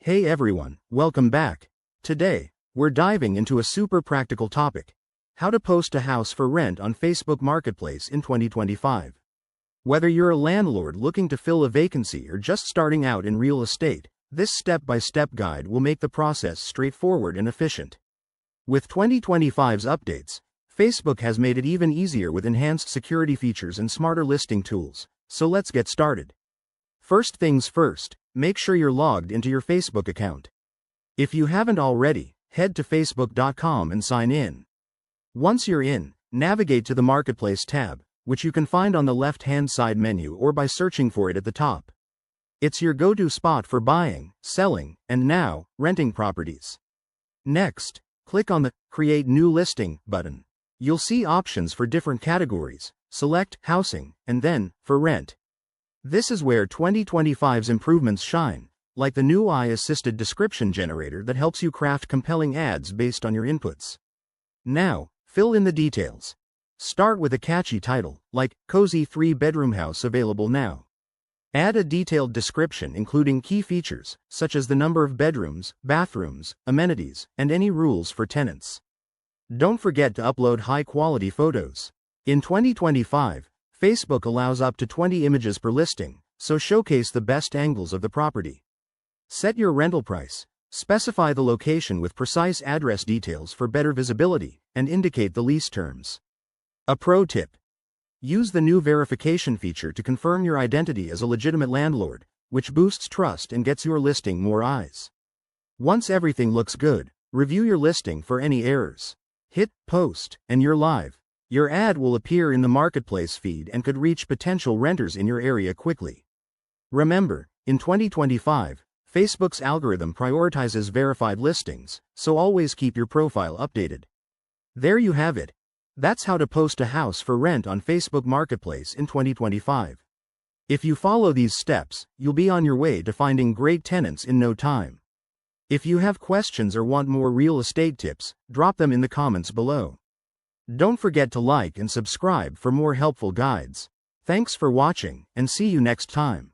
Hey everyone, welcome back. Today, we're diving into a super practical topic: how to post a house for rent on Facebook Marketplace in 2025. Whether you're a landlord looking to fill a vacancy or just starting out in real estate, this step-by-step guide will make the process straightforward and efficient. With 2025's updates, Facebook has made it even easier with enhanced security features and smarter listing tools, so let's get started. First things first, make sure you're logged into your Facebook account. If you haven't already, head to facebook.com and sign in. Once you're in, navigate to the Marketplace tab, which you can find on the left-hand side menu or by searching for it at the top. It's your go-to spot for buying, selling, and now, renting properties. Next, click on the Create New Listing button. You'll see options for different categories. Select Housing, and then, For Rent. This is where 2025's improvements shine, like the new AI-assisted description generator that helps you craft compelling ads based on your inputs. Now, fill in the details. Start with a catchy title, like Cozy 3-Bedroom House Available Now. Add a detailed description including key features, such as the number of bedrooms, bathrooms, amenities, and any rules for tenants. Don't forget to upload high-quality photos. In 2025, Facebook allows up to 20 images per listing, so showcase the best angles of the property. Set your rental price, specify the location with precise address details for better visibility, and indicate the lease terms. A pro tip: use the new verification feature to confirm your identity as a legitimate landlord, which boosts trust and gets your listing more eyes. Once everything looks good, review your listing for any errors. Hit Post, and you're live. Your ad will appear in the Marketplace feed and could reach potential renters in your area quickly. Remember, in 2025, Facebook's algorithm prioritizes verified listings, so always keep your profile updated. There you have it. That's how to post a house for rent on Facebook Marketplace in 2025. If you follow these steps, you'll be on your way to finding great tenants in no time. If you have questions or want more real estate tips, drop them in the comments below. Don't forget to like and subscribe for more helpful guides. Thanks for watching, and see you next time.